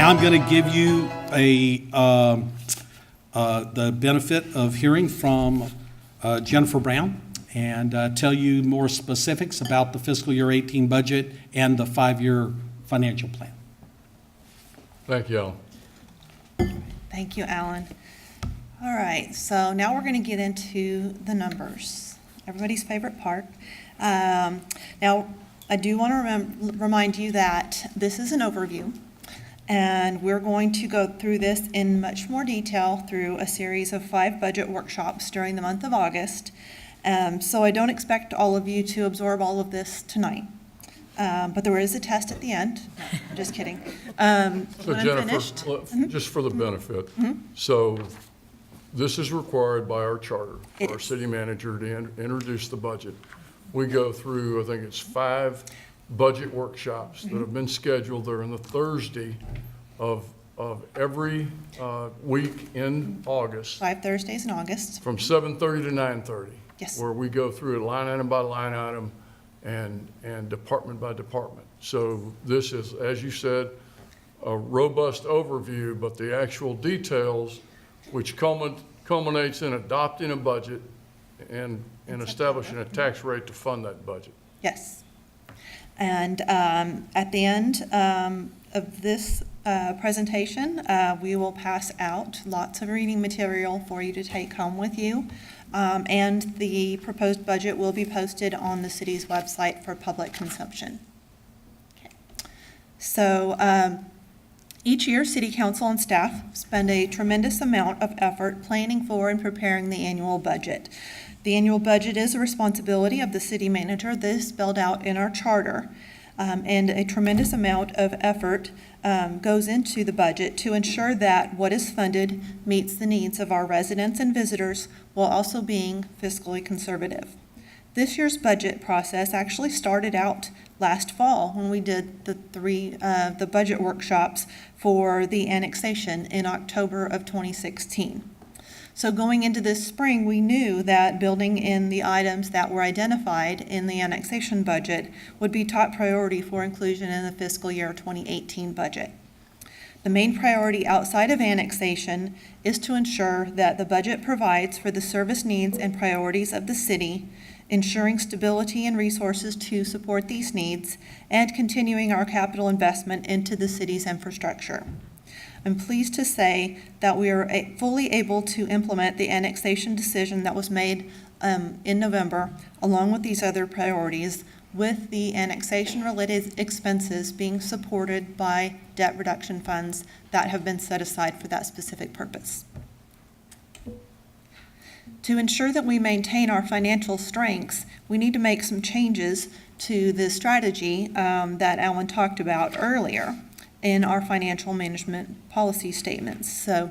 Now I'm going to give you the benefit of hearing from Jennifer Brown and tell you more specifics about the fiscal year 18 budget and the 5-year financial plan. Thank you, Alan. Thank you, Alan. All right, so now we're going to get into the numbers, everybody's favorite part. Now, I do want to remind you that this is an overview, and we're going to go through this in much more detail through a series of 5 budget workshops during the month of August. So I don't expect all of you to absorb all of this tonight. But there is a test at the end. No, just kidding. So When I'm Jennifer, finished, just for the benefit, so this is required by our charter It for our is. city manager to introduce the budget. We go through, I think it's 5 budget workshops that have been scheduled. They're on the Thursday of every week in August, 5 Thursdays in August. from 7:30 to 9:30. Yes. Where we go through it line item by line item and department by department. So this is, as you said, a robust overview, but the actual details, which culminates in adopting a budget and establishing a tax rate to fund that budget. Yes. And at the end of this presentation, we will pass out lots of reading material for you to take home with you. And the proposed budget will be posted on the city's website for public consumption. Okay. So each year, City Council and staff spend a tremendous amount of effort planning for and preparing the annual budget. The annual budget is a responsibility of the city manager. This is spelled out in our charter. And a tremendous amount of effort goes into the budget to ensure that what is funded meets the needs of our residents and visitors while also being fiscally conservative. This year's budget process actually started out last fall when we did the budget workshops for the annexation in October of 2016. So going into this spring, we knew that building in the items that were identified in the annexation budget would be top priority for inclusion in the fiscal year 2018 budget. The main priority outside of annexation is to ensure that the budget provides for the service needs and priorities of the city, ensuring stability and resources to support these needs, and continuing our capital investment into the city's infrastructure. I'm pleased to say that we are fully able to implement the annexation decision that was made in November, along with these other priorities, with the annexation-related expenses being supported by debt reduction funds that have been set aside for that specific purpose. To ensure that we maintain our financial strengths, we need to make some changes to the strategy that Alan talked about earlier in our financial management policy statements. So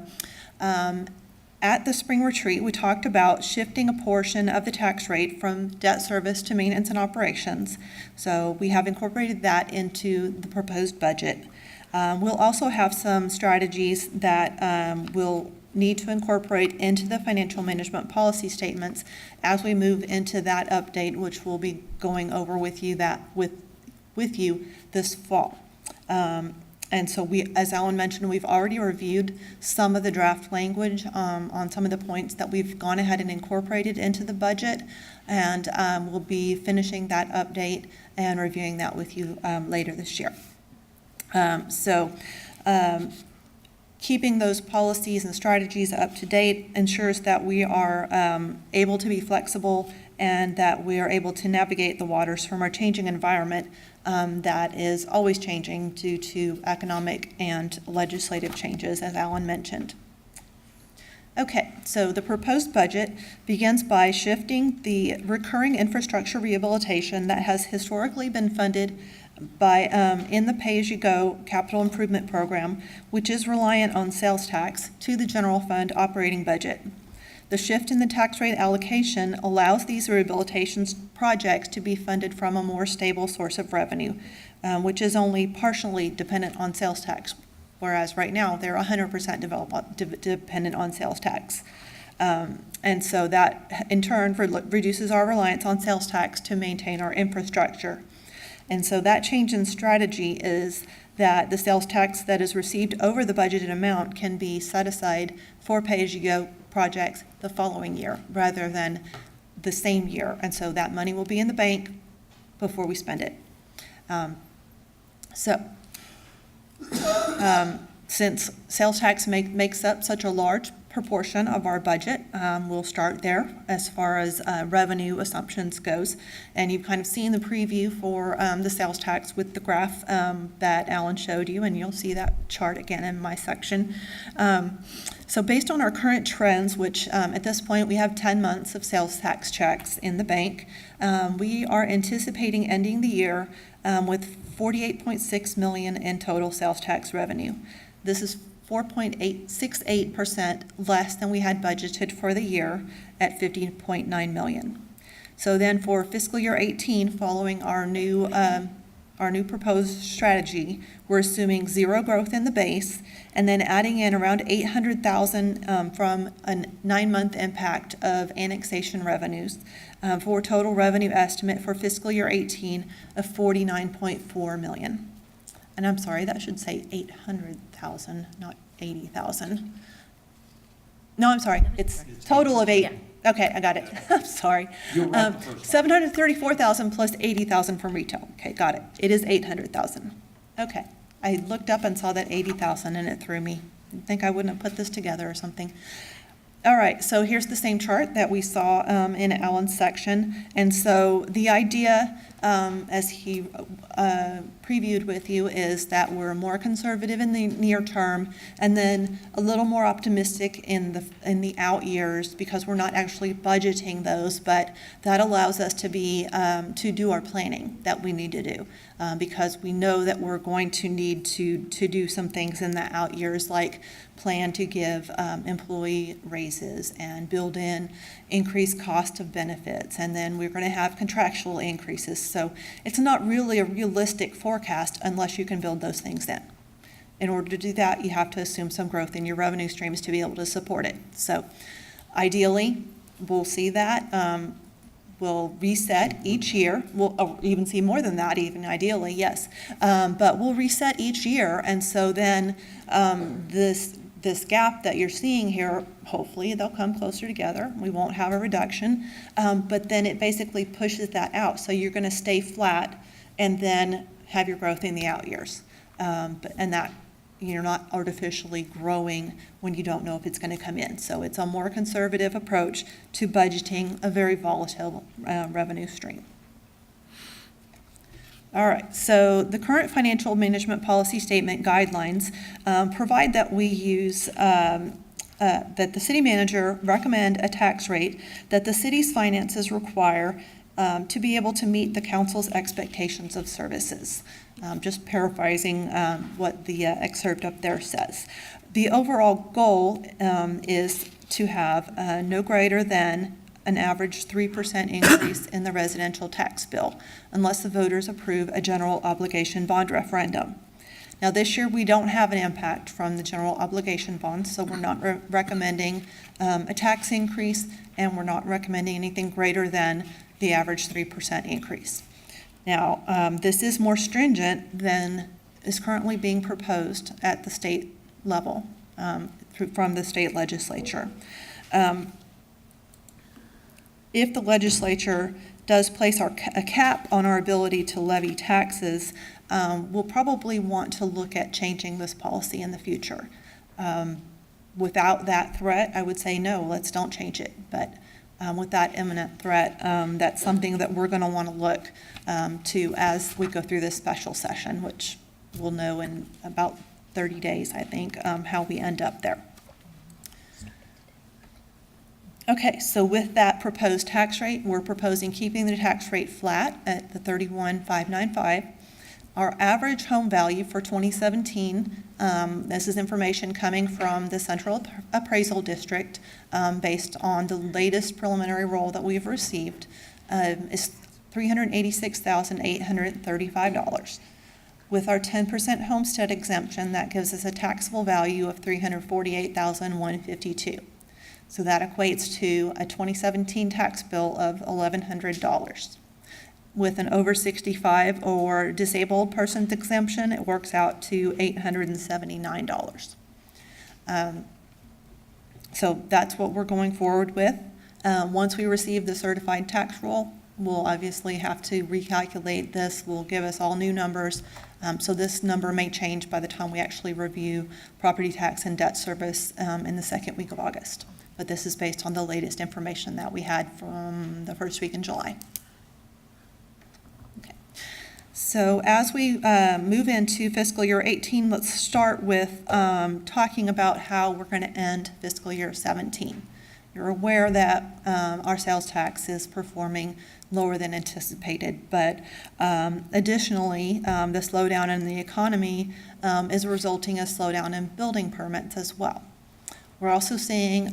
at the spring retreat, we talked about shifting a portion of the tax rate from debt service to maintenance and operations. So we have incorporated that into the proposed budget. We'll also have some strategies that we'll need to incorporate into the financial management policy statements as we move into that update, which we'll be going over with you with you this fall. And so as Alan mentioned, we've already reviewed some of the draft language on some of the points that we've gone ahead and incorporated into the budget. And we'll be finishing that update and reviewing that with you later this year. Keeping those policies and strategies up to date ensures that we are able to be flexible and that we are able to navigate the waters from our changing environment that is always changing due to economic and legislative changes, as Alan mentioned. Okay, so the proposed budget begins by shifting the recurring infrastructure rehabilitation that has historically been funded by in the pay-as-you-go capital improvement program, which is reliant on sales tax, to the general fund operating budget. The shift in the tax rate allocation allows these rehabilitation projects to be funded from a more stable source of revenue, which is only partially dependent on sales tax, whereas right now they're 100% dependent on sales tax. And so that in turn reduces our reliance on sales tax to maintain our infrastructure. And so that change in strategy is that the sales tax that is received over the budgeted amount can be set aside for pay-as-you-go projects the following year rather than the same year. And so that money will be in the bank before we spend it. Since sales tax makes up such a large proportion of our budget, we'll start there as far as revenue assumptions goes. And you've kind of seen the preview for the sales tax with the graph that Alan showed you, and you'll see that chart again in my section. So based on our current trends, which at this point we have 10 months of sales tax checks in the bank, we are anticipating ending the year with $48.6 million in total sales tax revenue. This is 4.868% less than we had budgeted for the year at $15.9 million. So then for fiscal year 18, following our new proposed strategy, we're assuming zero growth in the base and then adding in around $800,000 from a 9-month impact of annexation revenues for a total revenue estimate for fiscal year 18 of $49.4 million. And I'm sorry, that should say 800,000, not 80,000. No, I'm sorry, it's total of 8. Yeah. Okay, I got it. I'm sorry. You were right the first time. 734,000 plus 80,000 from retail. Okay, got it. It is 800,000. Okay, I looked up and saw that 80,000 and it threw me. I think I wouldn't have put this together or something. All right, so here's the same chart that we saw in Alan's section. And so the idea, as he previewed with you, is that we're more conservative in the near term and then a little more optimistic in the out years because we're not actually budgeting those, but that allows us to do our planning that we need to do because we know that we're going to need to do some things in the out years, like plan to give employee raises and build in increased cost of benefits, and then we're going to have contractual increases. So it's not really a realistic forecast unless you can build those things in. In order to do that, you have to assume some growth in your revenue streams to be able to support it. So ideally, we'll see that. We'll reset each year. We'll even see more than that, even ideally, yes. But we'll reset each year, and so then this gap that you're seeing here, hopefully they'll come closer together. We won't have a reduction, but then it basically pushes that out. So you're going to stay flat and then have your growth in the out years. And that you're not artificially growing when you don't know if it's going to come in. So it's a more conservative approach to budgeting a very volatile revenue stream. All right, so the current financial management policy statement guidelines provide that we use, that the city manager recommend a tax rate that the city's finances require to be able to meet the council's expectations of services. Just paraphrasing what the excerpt up there says. The overall goal is to have no greater than an average 3% increase in the residential tax bill, unless the voters approve a general obligation bond referendum. Now, this year, we don't have an impact from the general obligation bonds, so we're not recommending a tax increase, and we're not recommending anything greater than the average 3% increase. Now, this is more stringent than is currently being proposed at the state level from the state legislature. If the legislature does place a cap on our ability to levy taxes, we'll probably want to look at changing this policy in the future. Without that threat, I would say no, don't change it. But with that imminent threat, that's something that we're going to want to look to as we go through this special session, which we'll know in about 30 days, I think, how we end up there. Okay, so with that proposed tax rate, we're proposing keeping the tax rate flat at the 31,595. Our average home value for 2017, this is information coming from the Central Appraisal District based on the latest preliminary roll that we've received, is $386,835. With our 10% homestead exemption, that gives us a taxable value of $348,152. So that equates to a 2017 tax bill of $1,100. with an over 65 or disabled person's exemption, it works out to $879. So that's what we're going forward with. Once we receive the certified tax roll, we'll obviously have to recalculate this. Will give us all new numbers. So this number may change by the time we actually review property tax and debt service in the second week of August. But this is based on the latest information that we had from the first week in July. Okay. So as we move into fiscal year 18, let's start with talking about how we're going to end fiscal year 17. You're aware that our sales tax is performing lower than anticipated, but additionally, the slowdown in the economy is resulting in a slowdown in building permits as well. We're also seeing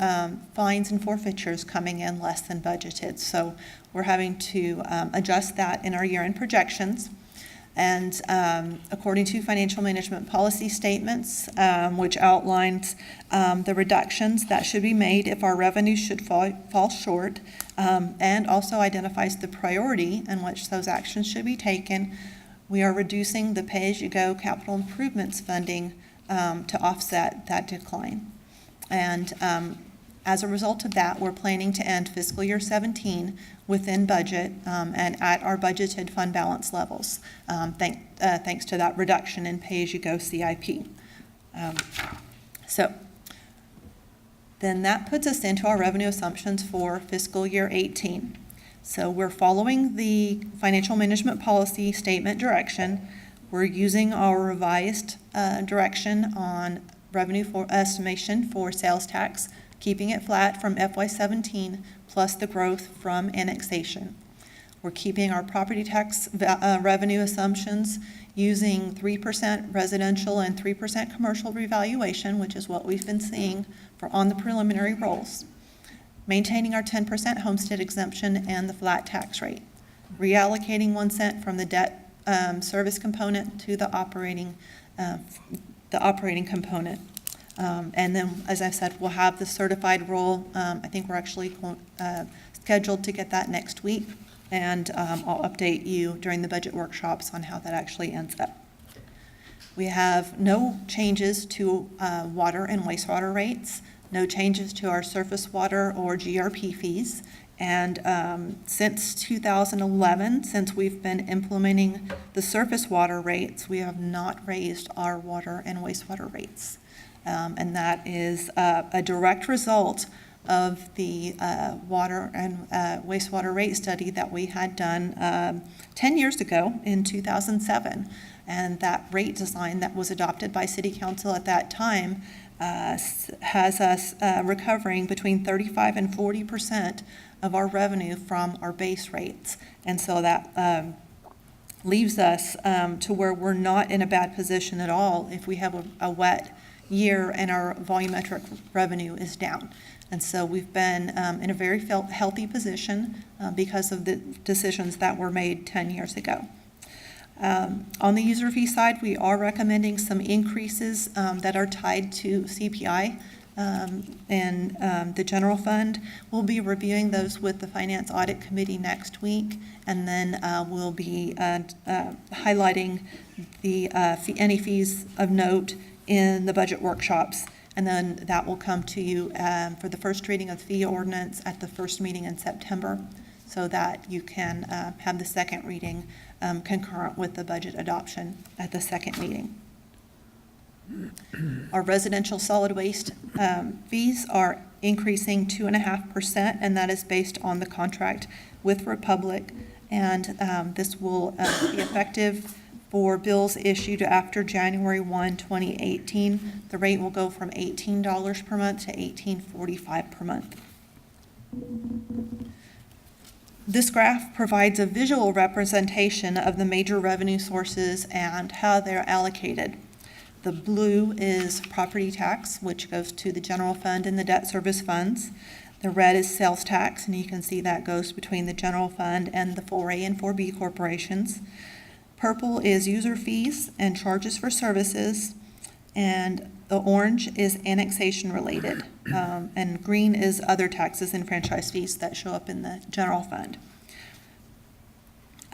fines and forfeitures coming in less than budgeted, so we're having to adjust that in our year-end projections. And according to financial management policy statements, which outlines the reductions that should be made if our revenues should fall short, and also identifies the priority in which those actions should be taken, we are reducing the pay-as-you-go capital improvements funding to offset that decline. And as a result of that, we're planning to end fiscal year 17 within budget and at our budgeted fund balance levels, thanks to that reduction in pay-as-you-go CIP. So then that puts us into our revenue assumptions for fiscal year 18. So we're following the financial management policy statement direction. We're using our revised direction on revenue for estimation for sales tax, keeping it flat from FY17 plus the growth from annexation. We're keeping our property tax revenue assumptions using 3% residential and 3% commercial revaluation, which is what we've been seeing on the preliminary rolls. Maintaining our 10% homestead exemption and the flat tax rate. Reallocating 1 cent from the debt service component to the operating component. And then, as I said, we'll have the certified roll. I think we're actually scheduled to get that next week, and I'll update you during the budget workshops on how that actually ends up. We have no changes to water and wastewater rates, no changes to our surface water or GRP fees, and since 2011, since we've been implementing the surface water rates, we have not raised our water and wastewater rates. And that is a direct result of the water and wastewater rate study that we had done 10 years ago in 2007. And that rate design that was adopted by City Council at that time has us recovering between 35 and 40% of our revenue from our base rates. And so that leaves us to where we're not in a bad position at all if we have a wet year and our volumetric revenue is down. And so we've been in a very healthy position because of the decisions that were made 10 years ago. On the user fee side, we are recommending some increases that are tied to CPI and the general fund. We'll be reviewing those with the Finance Audit Committee next week, and then we'll be highlighting the any fees of note in the budget workshops, and then that will come to you for the first reading of the fee ordinance at the first meeting in September, so that you can have the second reading concurrent with the budget adoption at the second meeting. Our residential solid waste fees are increasing 2.5%, and that is based on the contract with Republic, and this will be effective for bills issued after January 1, 2018. The rate will go from $18 per month to $18.45 per month. This graph provides a visual representation of the major revenue sources and how they're allocated. The blue is property tax, which goes to the general fund and the debt service funds. The red is sales tax, and you can see that goes between the general fund and the 4A and 4B corporations. Purple is user fees and charges for services, and the orange is annexation related, and green is other taxes and franchise fees that show up in the general fund.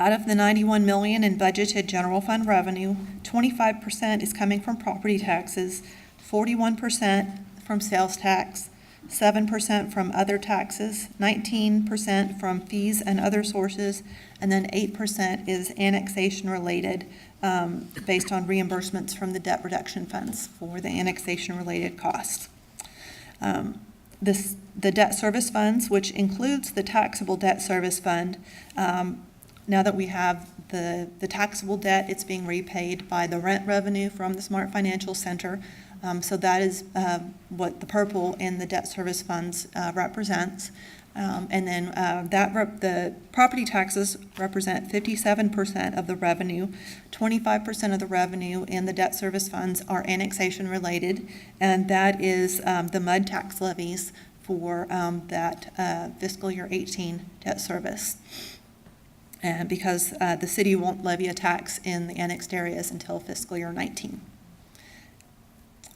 Out of the 91 million in budgeted general fund revenue, 25% is coming from property taxes, 41% from sales tax, 7% from other taxes, 19% from fees and other sources, and then 8% is annexation-related, based on reimbursements from the debt reduction funds for the annexation-related costs. The debt service funds, which includes the taxable debt service fund, now that we have the taxable debt, it's being repaid by the rent revenue from the Smart Financial Center. So that is what the purple in the debt service funds represents. And then the property taxes represent 57% of the revenue. 25% of the revenue in the debt service funds are annexation related, and that is the MUD tax levies for that fiscal year 18 debt service. And because the city won't levy a tax in the annexed areas until fiscal year 19.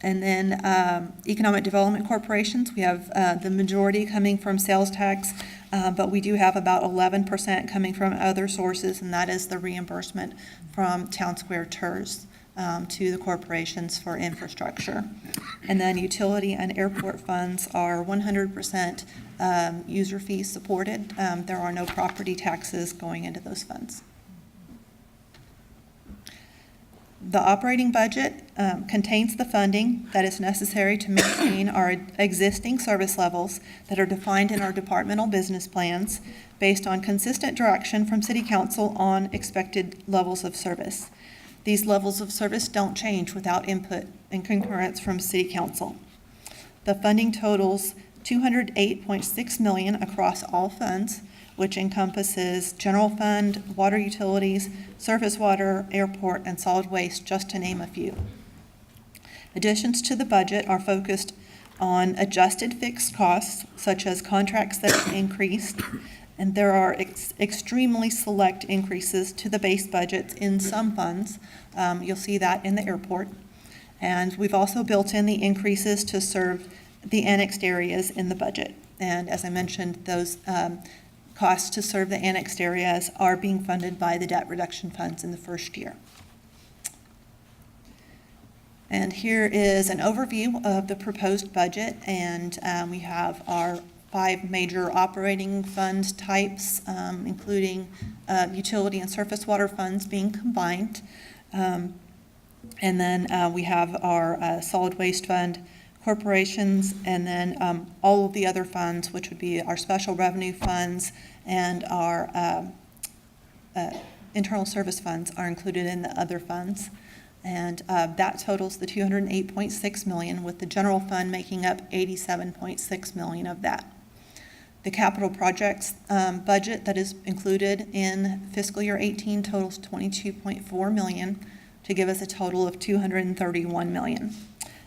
And then economic development corporations, we have the majority coming from sales tax, but we do have about 11% coming from other sources, and that is the reimbursement from Town Square TERS to the corporations for infrastructure. And then utility and airport funds are 100% user fee supported. There are no property taxes going into those funds. The operating budget contains the funding that is necessary to maintain our existing service levels that are defined in our departmental business plans based on consistent direction from City Council on expected levels of service. These levels of service don't change without input and concurrence from City Council. The funding totals $208.6 million across all funds, which encompasses general fund, water utilities, surface water, airport, and solid waste, just to name a few. Additions to the budget are focused on adjusted fixed costs, such as contracts that have increased, and there are extremely select increases to the base budgets in some funds. You'll see that in the airport. And we've also built in the increases to serve the annexed areas in the budget. And as I mentioned, those costs to serve the annexed areas are being funded by the debt reduction funds in the first year. And here is an overview of the proposed budget, and we have our 5 major operating fund types, including utility and surface water funds being combined. And then we have our solid waste fund, corporations, and then all of the other funds, which would be our special revenue funds and our internal service funds, are included in the other funds. And that totals the $208.6 million, with the general fund making up $87.6 million of that. The capital projects budget that is included in fiscal year 18 totals $22.4 million to give us a total of $231 million.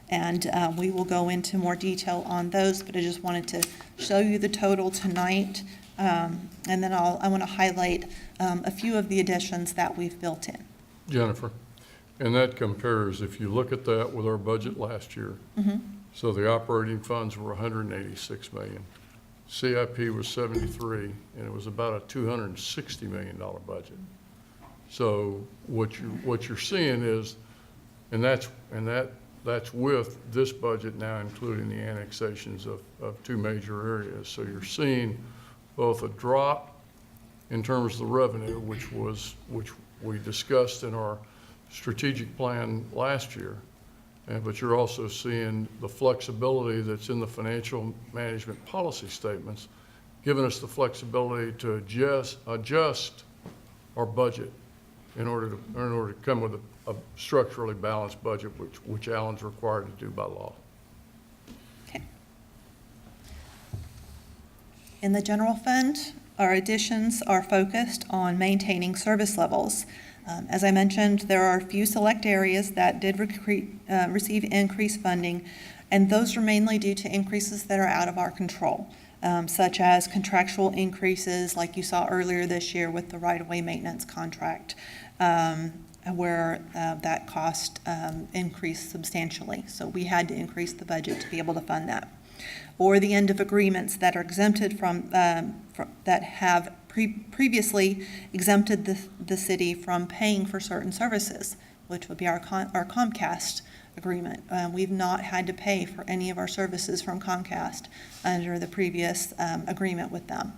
And we will go into more detail on those, but I just wanted to show you the total tonight. And then I want to highlight a few of the additions that we've built in. Jennifer, and that compares, if you look at that with our budget last year, so the operating funds were $186 million. CIP was 73, and it was about a $260 million budget. So what you're seeing is, and that's with this budget now including the annexations of 2 major areas. So you're seeing both a drop in terms of the revenue, which we discussed in our strategic plan last year, but you're also seeing the flexibility that's in the financial management policy statements, giving us the flexibility to adjust our budget in order to come with a structurally balanced budget, which Alan's required to do by law. Okay. In the general fund, our additions are focused on maintaining service levels. As I mentioned, there are a few select areas that did receive increased funding, and those are mainly due to increases that are out of our control, such as contractual increases like you saw earlier this year with the right-of-way maintenance contract, where that cost increased substantially. So we had to increase the budget to be able to fund that. Or the end of agreements that are exempted from that have previously exempted the city from paying for certain services, which would be our Comcast agreement. We've not had to pay for any of our services from Comcast under the previous agreement with them.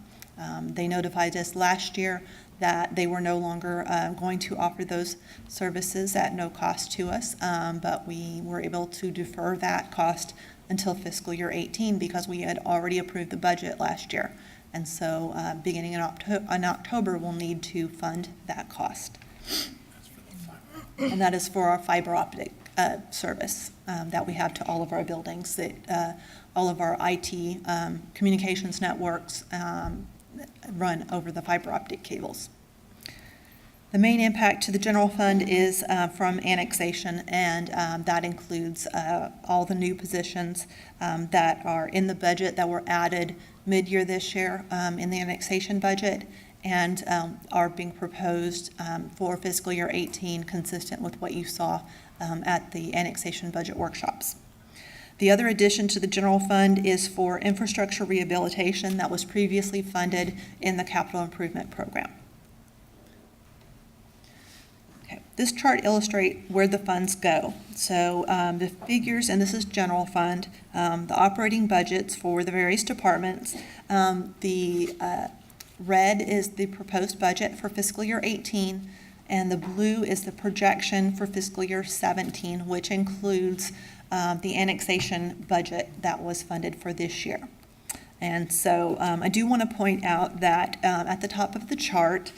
They notified us last year that they were no longer going to offer those services at no cost to us, but we were able to defer that cost until fiscal year 18 because we had already approved the budget last year. And so beginning in October, we'll need to fund that cost. And that is for our fiber optic service that we have to all of our buildings, that all of our IT communications networks run over the fiber optic cables. The main impact to the general fund is from annexation, and that includes all the new positions that are in the budget that were added mid-year this year in the annexation budget, and are being proposed for fiscal year 18, consistent with what you saw at the annexation budget workshops. The other addition to the general fund is for infrastructure rehabilitation that was previously funded in the capital improvement program. Okay. This chart illustrates where the funds go. So the figures, and this is general fund, the operating budgets for the various departments. The red is the proposed budget for fiscal year 18, and the blue is the projection for fiscal year 17, which includes the annexation budget that was funded for this year. And so I do want to point out that at the top of the chart,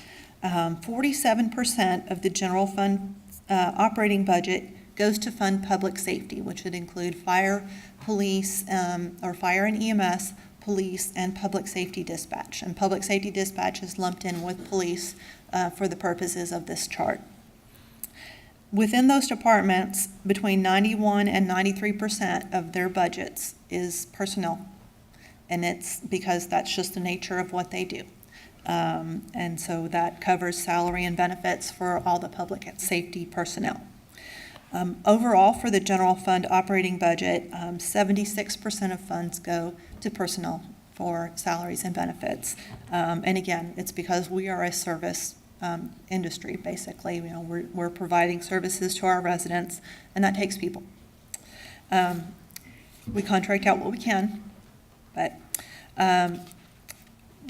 47% of the general fund operating budget goes to fund public safety, which would include fire, police, or fire and EMS, police, and public safety dispatch. And public safety dispatch is lumped in with police for the purposes of this chart. Within those departments, between 91 and 93% of their budgets is personnel. And it's because that's just the nature of what they do. And so that covers salary and benefits for all the public safety personnel. Overall, for the general fund operating budget, 76% of funds go to personnel for salaries and benefits. And again, it's because we are a service industry, basically. You know, we're providing services to our residents, and that takes people. We contract out what we can, but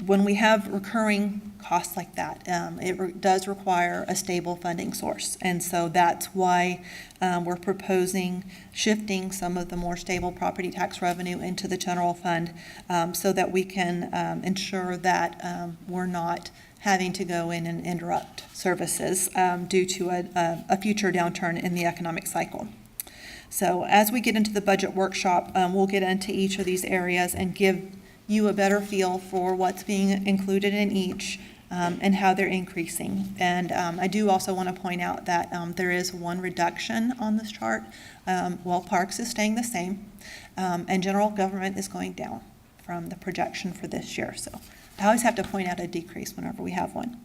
when we have recurring costs like that, it does require a stable funding source. And so that's why we're proposing shifting some of the more stable property tax revenue into the general fund so that we can ensure that we're not having to go in and interrupt services due to a future downturn in the economic cycle. So as we get into the budget workshop, we'll get into each of these areas and give you a better feel for what's being included in each and how they're increasing. And I do also want to point out that there is one reduction on this chart. While Parks is staying the same, and general government is going down from the projection for this year. So I always have to point out a decrease whenever we have one.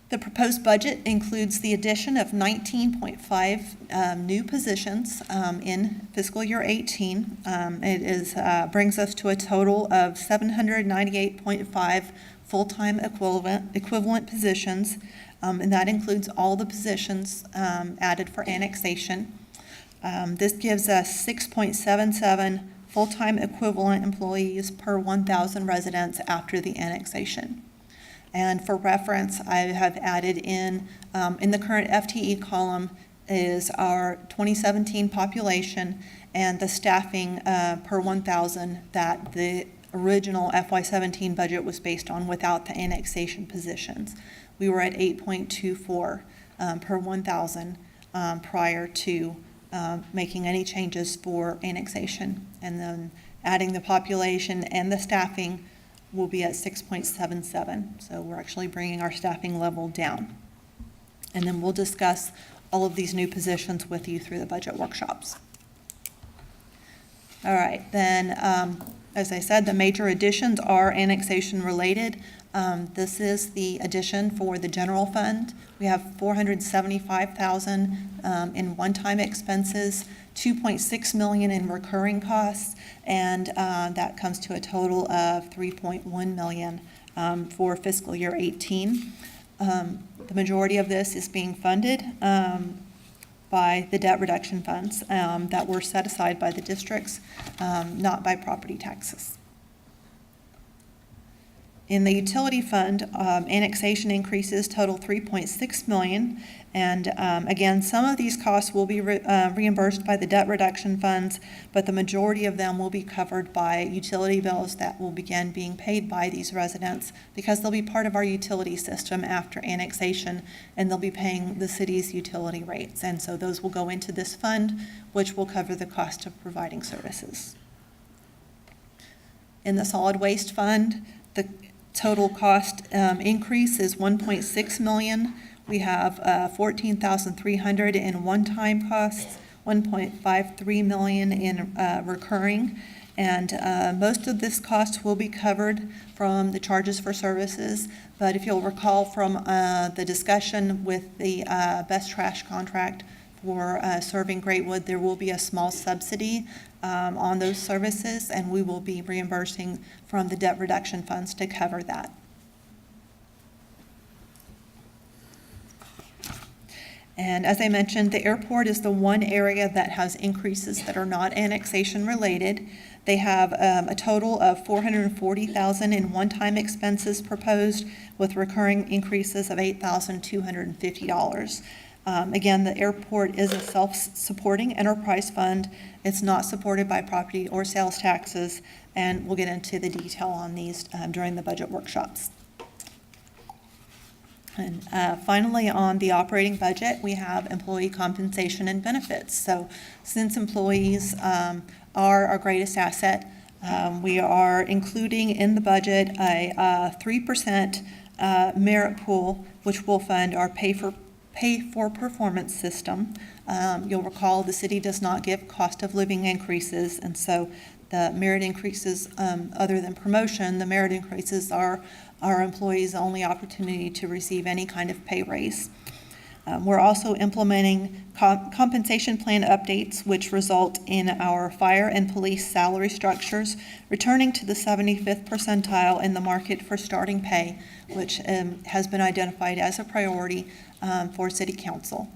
The proposed budget includes the addition of 19.5 new positions in fiscal year 18. It brings us to a total of 798.5 full-time equivalent positions, and that includes all the positions added for annexation. This gives us 6.77 full-time equivalent employees per 1,000 residents after the annexation. And for reference, I have added in the current FTE column is our 2017 population and the staffing per 1,000 that the original FY17 budget was based on without the annexation positions. We were at 8.24 per 1,000 prior to making any changes for annexation. And then adding the population and the staffing will be at 6.77. So we're actually bringing our staffing level down. And then we'll discuss all of these new positions with you through the budget workshops. All right, then, as I said, the major additions are annexation related. This is the addition for the general fund. We have $475,000 in one-time expenses, $2.6 million in recurring costs, and that comes to a total of $3.1 million for fiscal year 18. The majority of this is being funded by the debt reduction funds that were set aside by the districts, not by property taxes. In the utility fund, annexation increases total $3.6 million. And again, some of these costs will be reimbursed by the debt reduction funds, but the majority of them will be covered by utility bills that will begin being paid by these residents because they'll be part of our utility system after annexation, and they'll be paying the city's utility rates. And so those will go into this fund, which will cover the cost of providing services. In the solid waste fund, the total cost increase is $1.6 million. We have $14,300 in one-time costs, $1.53 million in recurring, and most of this cost will be covered from the charges for services. But if you'll recall from the discussion with the Best Trash contract for serving Greatwood, there will be a small subsidy on those services, and we will be reimbursing from the debt reduction funds to cover that. And as I mentioned, the airport is the one area that has increases that are not annexation related. They have a total of $440,000 in one-time expenses proposed, with recurring increases of $8,250. Again, the airport is a self-supporting enterprise fund. It's not supported by property or sales taxes, and we'll get into the detail on these during the budget workshops. And finally, on the operating budget, we have employee compensation and benefits. So since employees are our greatest asset, we are including in the budget a 3% merit pool, which will fund our pay for performance system. You'll recall the city does not give cost of living increases, and so the merit increases, other than promotion, the merit increases are our employees' only opportunity to receive any kind of pay raise. We're also implementing compensation plan updates, which result in our fire and police salary structures returning to the 75th percentile in the market for starting pay, which has been identified as a priority for City Council.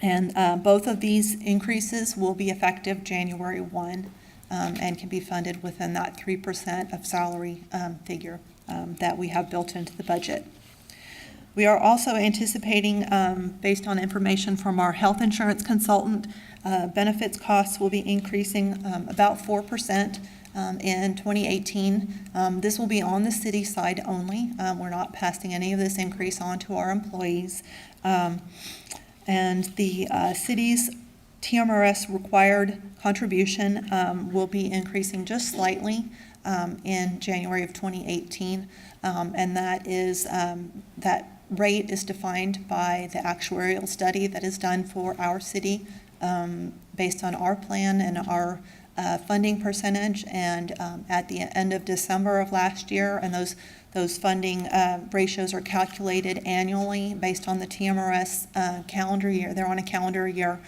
And both of these increases will be effective January 1 and can be funded within that 3% of salary figure that we have built into the budget. We are also anticipating, based on information from our health insurance consultant, benefits costs will be increasing about 4% in 2018. This will be on the city side only. We're not passing any of this increase on to our employees. And the city's TMRS required contribution will be increasing just slightly in January of 2018, and that is that rate is defined by the actuarial study that is done for our city based on our plan and our funding percentage. And at the end of December of last year, and those funding ratios are calculated annually based on the TMRS calendar year. They're on a calendar year,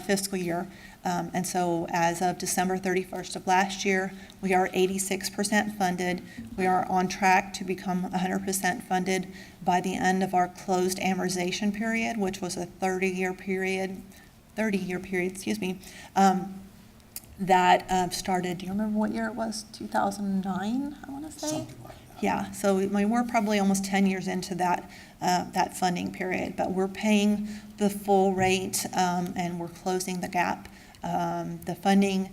fiscal year. And so as of December 31st of last year, we are 86% funded. We are on track to become 100% funded by the end of our closed amortization period, which was a 30-year period, that started, do you remember what year it was? 2009, I want to say? Something like that. Yeah, so we're probably almost 10 years into that funding period, but we're paying the full rate and we're closing the gap. The funding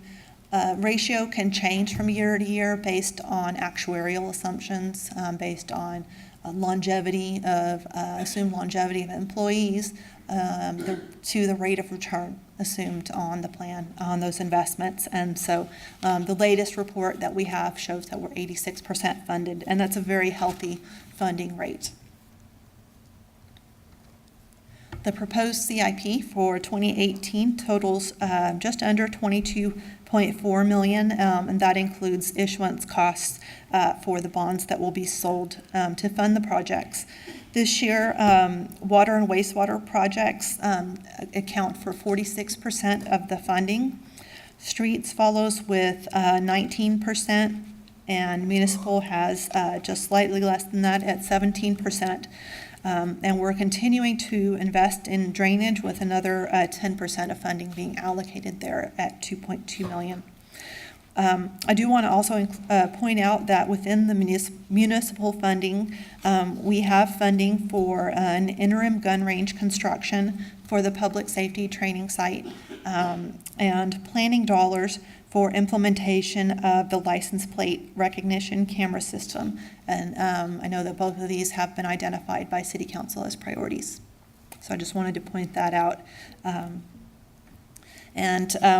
ratio can change from year to year based on actuarial assumptions, based on longevity of assumed longevity of employees, to the rate of return assumed on the plan on those investments. And so the latest report that we have shows that we're 86% funded, and that's a very healthy funding rate. The proposed CIP for 2018 totals just under $22.4 million, and that includes issuance costs for the bonds that will be sold to fund the projects. This year, water and wastewater projects account for 46% of the funding. Streets follows with 19%, and municipal has just slightly less than that at 17%. And we're continuing to invest in drainage with another 10% of funding being allocated there at $2.2 million. I do want to also point out that within the municipal funding, we have funding for an interim gun range construction for the public safety training site, and planning dollars for implementation of the license plate recognition camera system. And I know that both of these have been identified by City Council as priorities. So I just wanted to point that out.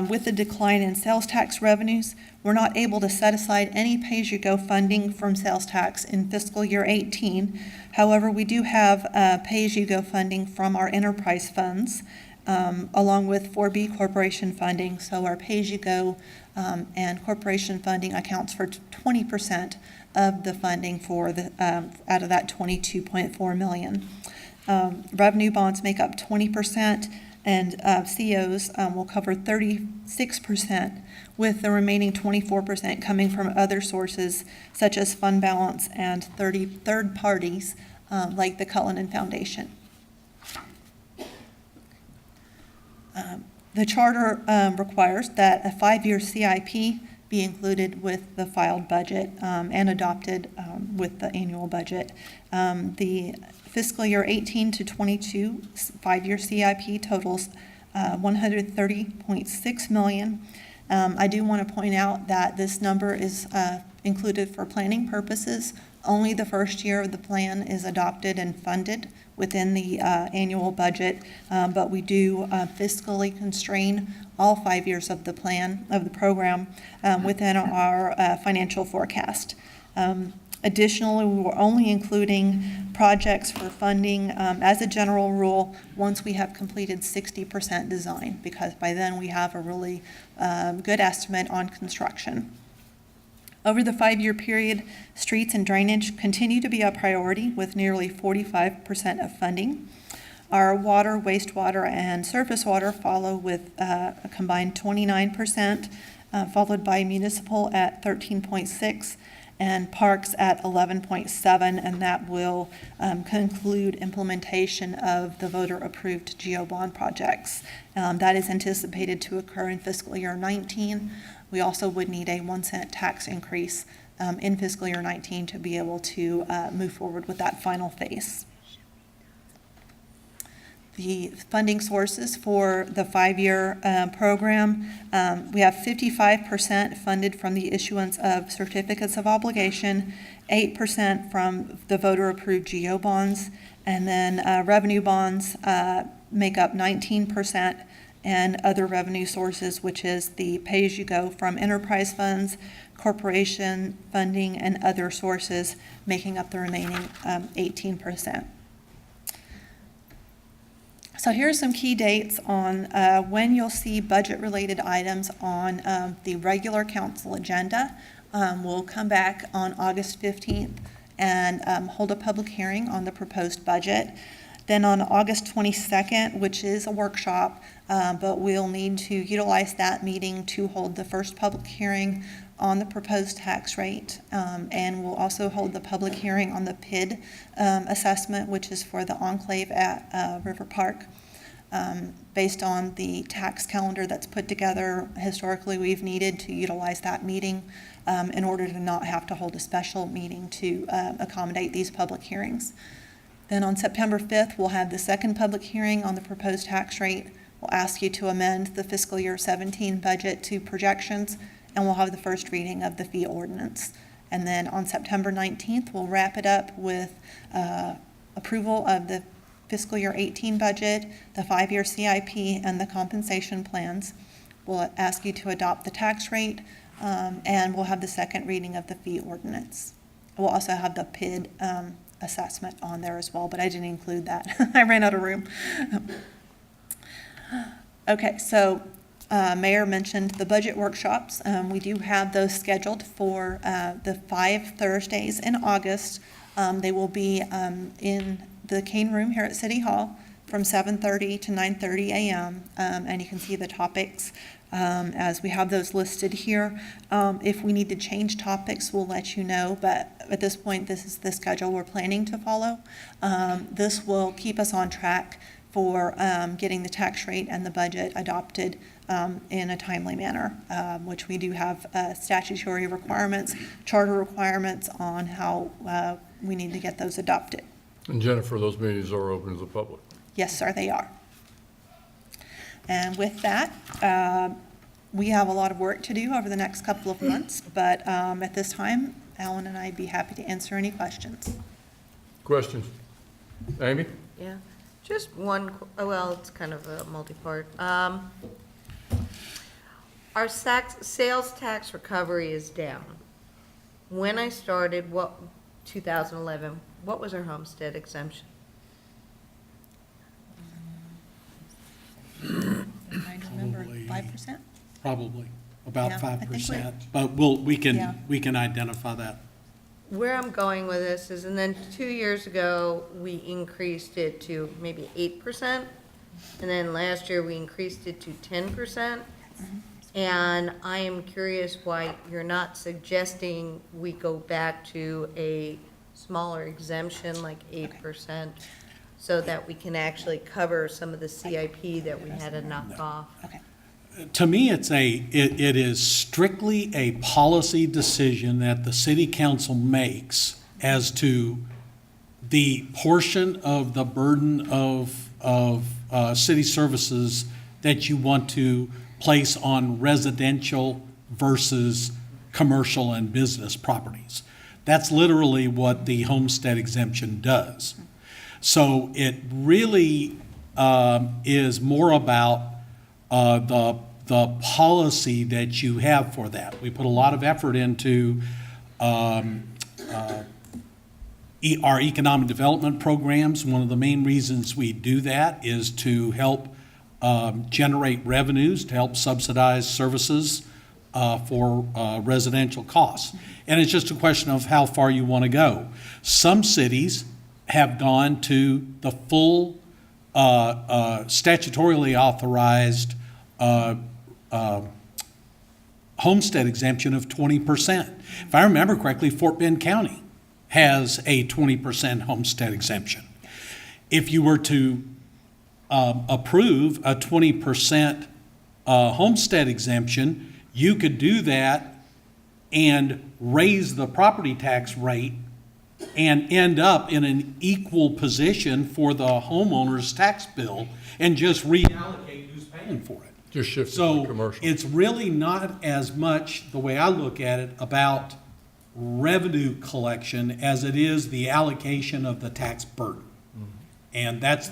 With the decline in sales tax revenues, we're not able to set aside any pay-as-you-go funding from sales tax in fiscal year 18. However, we do have pay-as-you-go funding from our enterprise funds, along with 4B corporation funding. So our pay-as-you-go and corporation funding accounts for 20% of the funding for the out of that $22.4 million. Revenue bonds make up 20%. And COs will cover 36%, with the remaining 24% coming from other sources such as fund balance and third parties like the Cullinan Foundation. The charter requires that a 5-year CIP be included with the filed budget and adopted with the annual budget. The fiscal year 18 to 22 5-year CIP totals $130.6 million. I do want to point out that this number is included for planning purposes. Only the first year of the plan is adopted and funded within the annual budget, but we do fiscally constrain all 5 years of the plan, of the program, within our financial forecast. Additionally, we were only including projects for funding as a general rule once we have completed 60% design, because by then we have a really good estimate on construction. Over the 5-year period, streets and drainage continue to be a priority with nearly 45% of funding. Our water, wastewater, and surface water follow with a combined 29%, followed by municipal at 13.6%, and parks at 11.7%, and that will conclude implementation of the voter-approved GEO bond projects. That is anticipated to occur in fiscal year 19. We also would need a 1 cent tax increase in fiscal year 19 to be able to move forward with that final phase. The funding sources for the 5-year program, we have 55% funded from the issuance of certificates of obligation, 8% from the voter-approved GEO bonds, and then revenue bonds make up 19%, and other revenue sources, which is the pay-as-you-go from enterprise funds, corporation funding, and other sources, making up the remaining 18%. So here are some key dates on when you'll see budget-related items on the regular council agenda. We'll come back on August 15th and hold a public hearing on the proposed budget. Then on August 22nd, which is a workshop, but we'll need to utilize that meeting to hold the first public hearing on the proposed tax rate, and we'll also hold the public hearing on the PID assessment, which is for the enclave at River Park. Based on the tax calendar that's put together, historically we've needed to utilize that meeting in order to not have to hold a special meeting to accommodate these public hearings. Then on September 5th, we'll have the second public hearing on the proposed tax rate. We'll ask you to amend the fiscal year 17 budget to projections, and we'll have the first reading of the fee ordinance. And then on September 19th, we'll wrap it up with approval of the fiscal year 18 budget, the 5-year CIP, and the compensation plans. We'll ask you to adopt the tax rate, and we'll have the second reading of the fee ordinance. We'll also have the PID assessment on there as well, but I didn't include that. I ran out of room. Okay, so Mayor mentioned the budget workshops. We do have those scheduled for the 5 Thursdays in August. They will be in the Kane Room here at City Hall from 7:30 to 9:30 a.m. And you can see the topics as we have those listed here. If we need to change topics, we'll let you know, but at this point, this is the schedule we're planning to follow. This will keep us on track for getting the tax rate and the budget adopted in a timely manner, which we do have statutory requirements, charter requirements on how we need to get those adopted. And Jennifer, those meetings are open to the public. Yes, sir, they are. And with that, we have a lot of work to do over the next couple of months, but at this time, Alan and I'd be happy to answer any questions. Questions? Amy? Yeah, just one, well, it's kind of a multi-part. Our sales tax recovery is down. When I started, 2011, what was our homestead exemption? I remember Probably. 5%? Probably, about Yeah, I think 5%. But we Yeah. can identify that. Where I'm going with this is, and then 2 years ago, we increased it to maybe 8%. And then last year, we increased it to 10%. And I am curious why you're not suggesting we go back to a smaller exemption, like 8%, so that we can actually cover some of the CIP that we had to knock off. Okay, To me, it is strictly a policy decision that the city council makes as to the portion of the burden of city services that you want to place on residential versus commercial and business properties. That's literally what the homestead exemption does. So it really is more about the policy that you have for that. We put a lot of effort into our economic development programs. One of the main reasons we do that is to help generate revenues, to help subsidize services for residential costs. And it's just a question of how far you want to go. Some cities have gone to the full statutorily authorized homestead exemption of 20%. If I remember correctly, Fort Bend County has a 20% homestead exemption. If you were to approve a 20% homestead exemption, you could do that and raise the property tax rate and end up in an equal position for the homeowner's tax bill and just reallocate who's paying for it. Just shift it to So commercial. it's really not as much, the way I look at it, about revenue collection as it is the allocation of the tax burden. And that's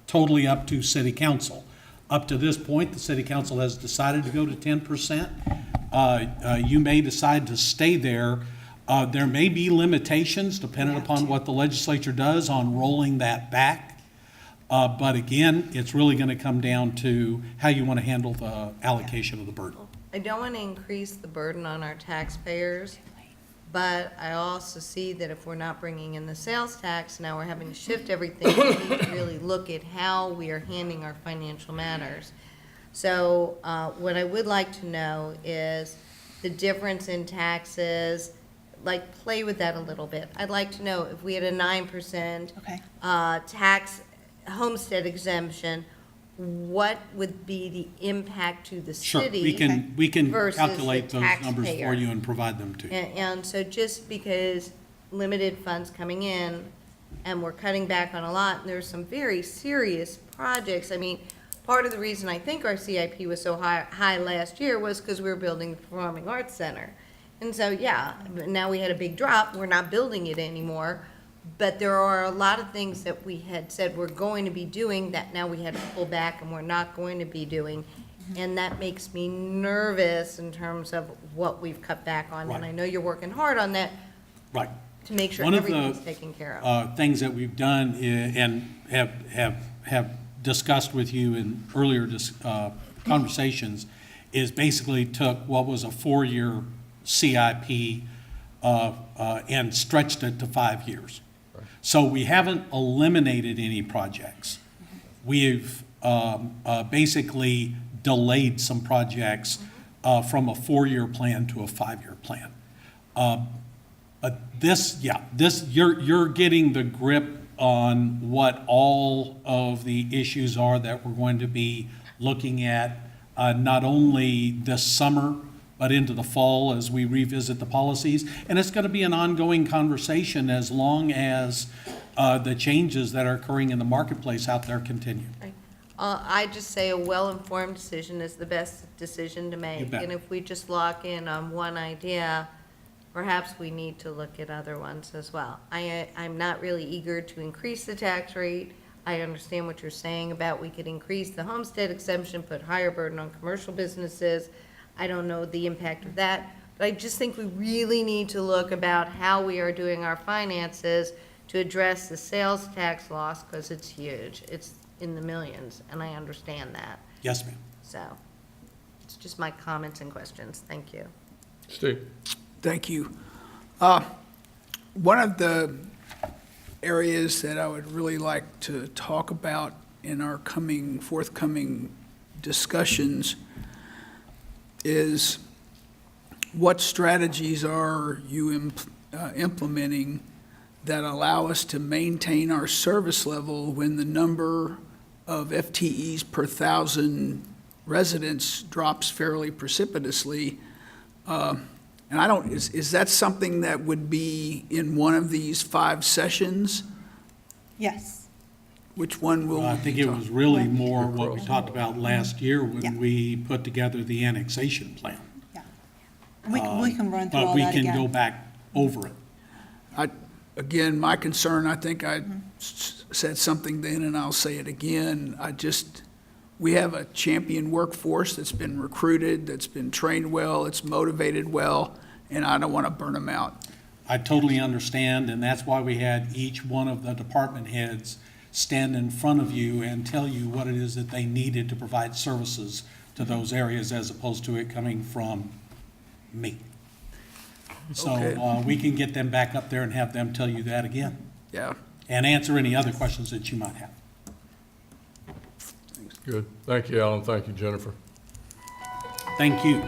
totally up to city council. Up to this point, the city council has decided to go to 10%. You may decide to stay there. There may be limitations depending upon what the legislature does on rolling that back. But again, it's really going to come down to how you want to handle the allocation of the burden. I don't want to increase the burden on our taxpayers, but I also see that if we're not bringing in the sales tax, now we're having to shift everything. We need to really look at how we are handling our financial matters. So what I would like to know is the difference in taxes, like play with that a little bit. I'd like to know if we had a 9% okay. tax homestead exemption, what would be the impact to the Sure, city? we can versus calculate the those numbers for taxpayer. you and provide them to you. And so just because limited funds coming in and we're cutting back on a lot, and there's some very serious projects. I mean, part of the reason I think our CIP was so high last year was because we were building the Performing Arts Center. And so, yeah, but now we had a big drop, we're not building it anymore. But there are a lot of things that we had said we're going to be doing that now we had to pull back and we're not going to be doing. And that makes me nervous in terms of what we've cut back on. And Right. I know you're working hard on that Right. to make sure One of the, everything's taken care of. Things that we've done and have discussed with you in earlier conversations is basically took what was a 4-year CIP and stretched it to 5 years. So we haven't eliminated any projects. We've basically delayed some projects from a 4-year plan to a 5-year plan. But you're getting the grip on what all of the issues are that we're going to be looking at, not only this summer, but into the fall as we revisit the policies. And it's going to be an ongoing conversation as long as the changes that are occurring in the marketplace out there continue. Right. I just say a well-informed decision is the best decision to make. bet. And if we just lock in on one idea, perhaps we need to look at other ones as well. I'm not really eager to increase the tax rate. I understand what you're saying about we could increase the homestead exemption, put higher burden on commercial businesses. I don't know the impact of that, but I just think we really need to look about how we are doing our finances to address the sales tax loss, because it's huge. It's in the millions, and I understand that. Yes, ma'am. So, it's just my comments and questions. Thank you. Steve? Thank you. One of the areas that I would really like to talk about in our forthcoming discussions is what strategies are you implementing that allow us to maintain our service level when the number of FTEs per 1,000 residents drops fairly precipitously? And is that something that would be in one of these 5 sessions? Yes. Which one will? I think it was really more what we talked about last year Yeah. when we put together the annexation plan. Yeah. We can run through all But we that can go again. back over it. Again, my concern, I think I said something then and I'll say it again. We have a champion workforce that's been recruited, that's been trained well, it's motivated well, and I don't want to burn them out. I totally understand, and that's why we had each one of the department heads stand in front of you and tell you what it is that they needed to provide services to those areas as opposed to it coming from me. So Okay. we can get them back up there and have them tell you that again Yeah. and answer any other questions that you might have. Good. Thank you, Alan. Thank you, Jennifer. Thank you.